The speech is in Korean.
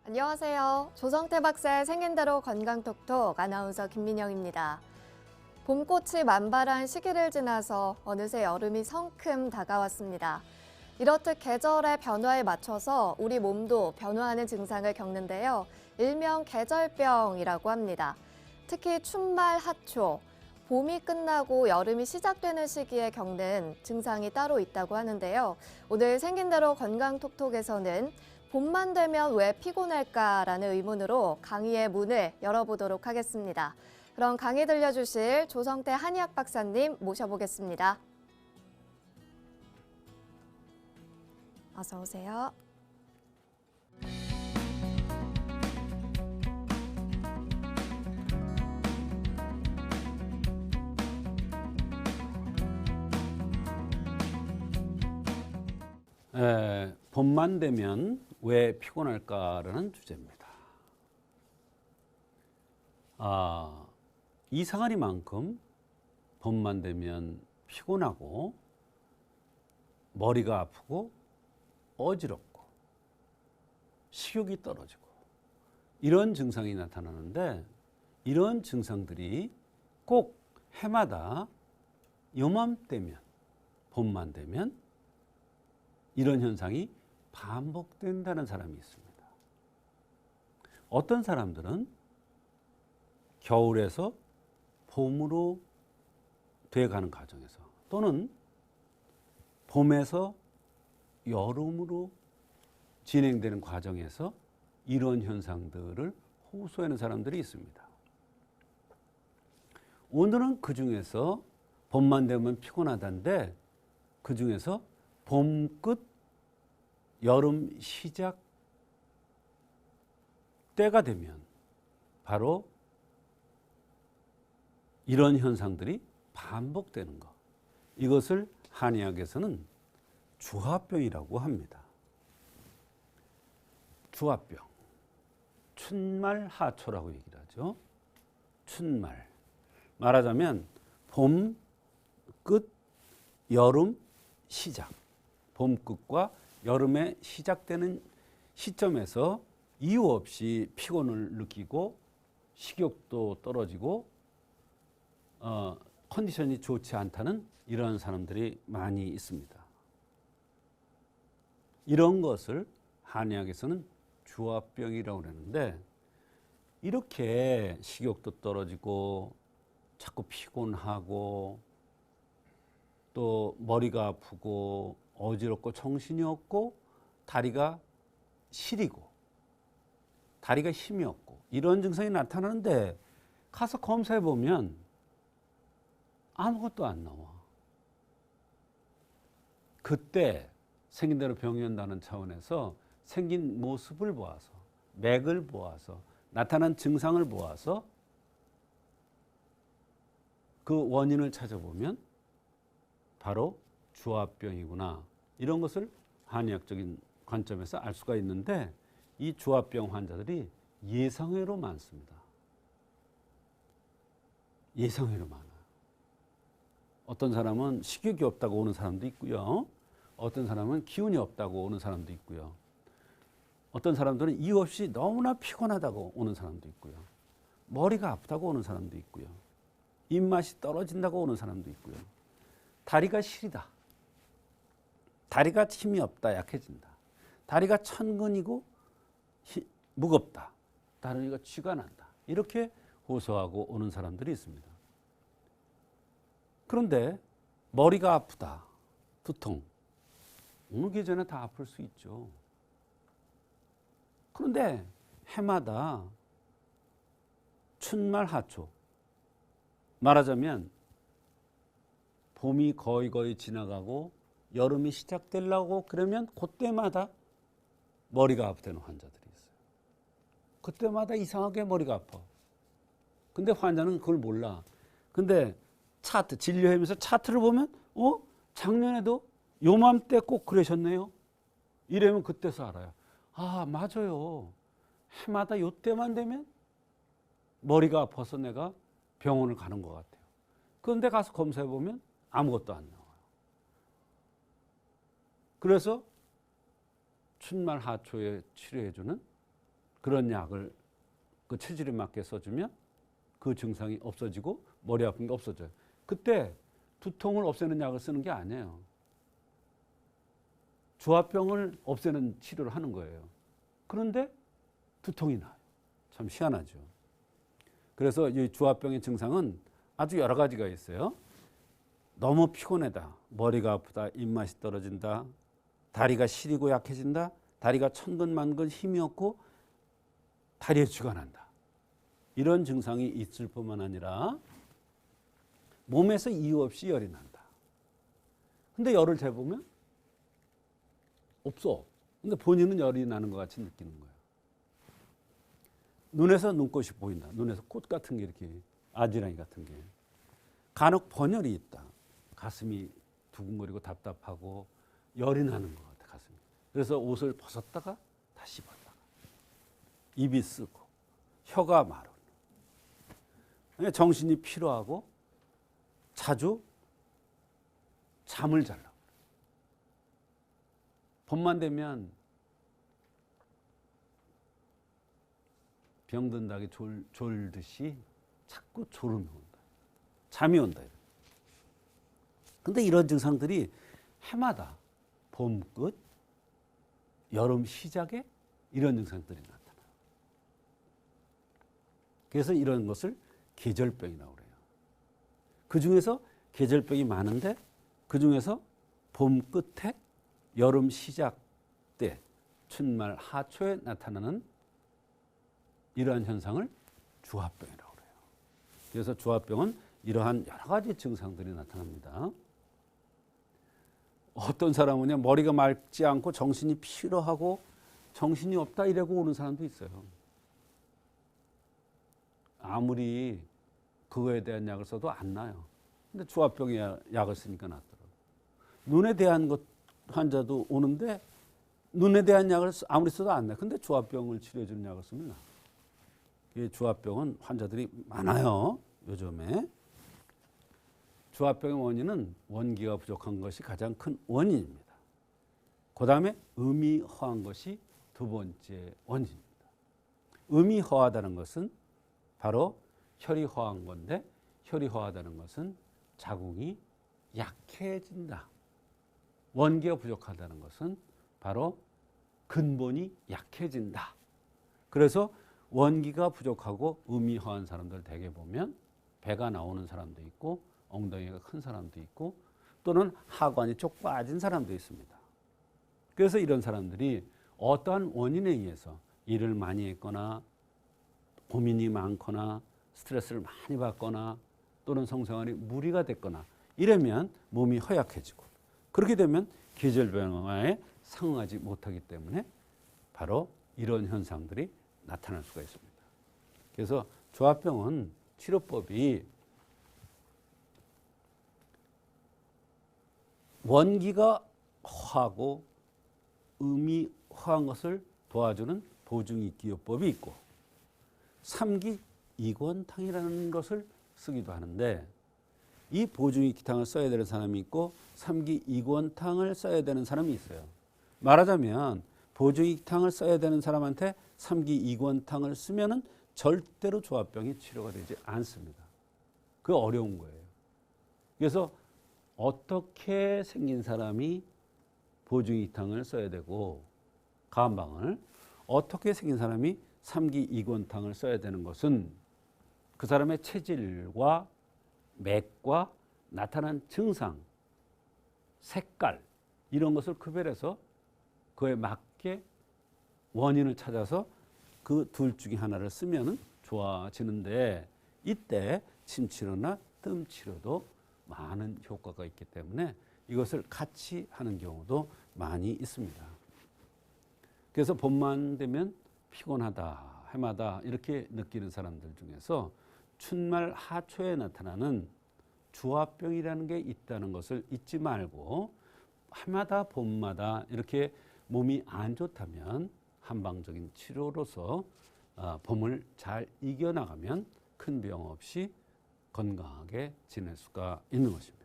안녕하세요. 조성태 박사의 생긴대로 건강톡톡 아나운서 김민영입니다. 봄꽃이 만발한 시기를 지나서 어느새 여름이 성큼 다가왔습니다. 이렇듯 계절의 변화에 맞춰서 우리 몸도 변화하는 증상을 겪는데요. 일명 계절병이라고 합니다. 특히 춘말 하초, 봄이 끝나고 여름이 시작되는 시기에 겪는 증상이 따로 있다고 하는데요. 오늘 생긴대로 건강톡톡에서는 봄만 되면 왜 피곤할까라는 의문으로 강의의 문을 열어보도록 하겠습니다. 그럼 강의 들려주실 조성태 한의학 박사님 모셔보겠습니다. 어서 오세요. 봄만 되면 왜 피곤할까라는 주제입니다. 이상하리만큼 봄만 되면 피곤하고 머리가 아프고 어지럽고 식욕이 떨어지고 이런 증상이 나타나는데, 이런 증상들이 꼭 해마다 요맘때면, 봄만 되면 이런 현상이 반복된다는 사람이 있습니다. 어떤 사람들은 겨울에서 봄으로 돼가는 과정에서, 또는 봄에서 여름으로 진행되는 과정에서 이런 현상들을 호소하는 사람들이 있습니다. 오늘은 그 중에서 봄만 되면 피곤하다는데, 그 중에서 봄 끝 여름 시작 때가 되면 바로 이런 현상들이 반복되는 것, 이것을 한의학에서는 주화병이라고 합니다. 주화병, 춘말 하초라고 얘기를 하죠. 춘말, 말하자면 봄 끝 여름 시작, 봄 끝과 여름에 시작되는 시점에서 이유 없이 피곤을 느끼고 식욕도 떨어지고 컨디션이 좋지 않다는 이런 사람들이 많이 있습니다. 이런 것을 한의학에서는 주화병이라고 그러는데, 이렇게 식욕도 떨어지고 자꾸 피곤하고 또 머리가 아프고 어지럽고 정신이 없고 다리가 시리고 다리가 힘이 없고 이런 증상이 나타나는데, 가서 검사해 보면 아무것도 안 나와. 그때 생긴 대로 병이 온다는 차원에서 생긴 모습을 보아서, 맥을 보아서, 나타난 증상을 보아서 그 원인을 찾아보면 바로 주화병이구나, 이런 것을 한의학적인 관점에서 알 수가 있는데, 이 주화병 환자들이 예상외로 많습니다. 예상외로 많아요. 어떤 사람은 식욕이 없다고 오는 사람도 있고요. 어떤 사람은 기운이 없다고 오는 사람도 있고요. 어떤 사람들은 이유 없이 너무나 피곤하다고 오는 사람도 있고요. 머리가 아프다고 오는 사람도 있고요. 입맛이 떨어진다고 오는 사람도 있고요. 다리가 시리다, 다리가 힘이 없다, 약해진다, 다리가 천근이고 무겁다, 다리가 쥐가 난다, 이렇게 호소하고 오는 사람들이 있습니다. 그런데 머리가 아프다, 두통, 어느 계절에 다 아플 수 있죠. 그런데 해마다 춘말 하초, 말하자면 봄이 거의 지나가고 여름이 시작되려고 그러면 그때마다 머리가 아프다는 환자들이 있어요. 그때마다 이상하게 머리가 아파. 근데 환자는 그걸 몰라. 근데 차트, 진료하면서 차트를 보면 작년에도 요맘때 꼭 그러셨네요. 이러면 그때서 알아요. 아, 맞아요. 해마다 요때만 되면 머리가 아파서 내가 병원을 가는 것 같아요. 그런데 가서 검사해 보면 아무것도 안 나와요. 그래서 춘말 하초에 치료해주는 그런 약을 그 체질에 맞게 써주면 그 증상이 없어지고 머리 아픈 게 없어져요. 그때 두통을 없애는 약을 쓰는 게 아니에요. 주화병을 없애는 치료를 하는 거예요. 그런데 두통이 나요. 참 희한하죠. 그래서 이 주화병의 증상은 아주 여러 가지가 있어요. 너무 피곤하다, 머리가 아프다, 입맛이 떨어진다, 다리가 시리고 약해진다, 다리가 천근만근 힘이 없고 다리에 쥐가 난다. 이런 증상이 있을 뿐만 아니라 몸에서 이유 없이 열이 난다. 근데 열을 재보면 없어. 근데 본인은 열이 나는 것 같이 느끼는 거예요. 눈에서 눈꽃이 보인다. 눈에서 꽃 같은 게 이렇게 아지랑이 같은 게. 간혹 번열이 있다. 가슴이 두근거리고 답답하고 열이 나는 것 같아, 가슴이. 그래서 옷을 벗었다가 다시 입었다가. 입이 쓰고 혀가 마르고 정신이 피로하고 자주 잠을 잘라고. 봄만 되면 병든 닭이 졸듯이 자꾸 졸음이 온다. 잠이 온다. 근데 이런 증상들이 해마다 봄 끝, 여름 시작에 이런 증상들이 나타나요. 그래서 이런 것을 계절병이라고 그래요. 그 중에서 계절병이 많은데 그 중에서 봄 끝에 여름 시작 때 춘말 하초에 나타나는 이러한 현상을 주화병이라고 그래요. 그래서 주화병은 이러한 여러 가지 증상들이 나타납니다. 어떤 사람은 머리가 맑지 않고 정신이 피로하고 정신이 없다 이러고 오는 사람도 있어요. 아무리 그거에 대한 약을 써도 안 나요. 근데 주화병의 약을 쓰니까 낫더라고요. 눈에 대한 것 환자도 오는데 눈에 대한 약을 아무리 써도 안 나요. 근데 주화병을 치료해주는 약을 쓰면 나아요. 이 주화병은 환자들이 많아요. 요즘에. 주화병의 원인은 원기가 부족한 것이 가장 큰 원인입니다. 그 다음에 음이 허한 것이 두 번째 원인입니다. 음이 허하다는 것은 바로 혈이 허한 건데 혈이 허하다는 것은 자궁이 약해진다. 원기가 부족하다는 것은 바로 근본이 약해진다. 그래서 원기가 부족하고 음이 허한 사람들 대개 보면 배가 나오는 사람도 있고 엉덩이가 큰 사람도 있고 또는 하관이 쪽 빠진 사람도 있습니다. 그래서 이런 사람들이 어떠한 원인에 의해서 일을 많이 했거나 고민이 많거나 스트레스를 많이 받거나 또는 성생활이 무리가 됐거나 이러면 몸이 허약해지고 그렇게 되면 계절변화에 상응하지 못하기 때문에 바로 이런 현상들이 나타날 수가 있습니다. 그래서 주화병은 치료법이 원기가 허하고 음이 허한 것을 도와주는 보증익기요법이 있고 삼기이권탕이라는 것을 쓰기도 하는데 이 보증익기탕을 써야 되는 사람이 있고 삼기이권탕을 써야 되는 사람이 있어요. 말하자면 보증익탕을 써야 되는 사람한테 삼기이권탕을 쓰면은 절대로 주화병이 치료가 되지 않습니다. 그 어려운 거예요. 그래서 어떻게 생긴 사람이 보증익탕을 써야 되고 가한방을 어떻게 생긴 사람이 삼기이권탕을 써야 되는 것은 그 사람의 체질과 맥과 나타난 증상, 색깔 이런 것을 구별해서 그에 맞게 원인을 찾아서 그 둘 중에 하나를 쓰면은 좋아지는데 이때 침치료나 뜸치료도 많은 효과가 있기 때문에 이것을 같이 하는 경우도 많이 있습니다. 그래서 봄만 되면 피곤하다, 해마다 이렇게 느끼는 사람들 중에서 춘말 하초에 나타나는 주화병이라는 게 있다는 것을 잊지 말고 해마다 봄마다 이렇게 몸이 안 좋다면 한방적인 치료로서 봄을 잘 이겨나가면 큰 병 없이 건강하게 지낼 수가 있는 것입니다.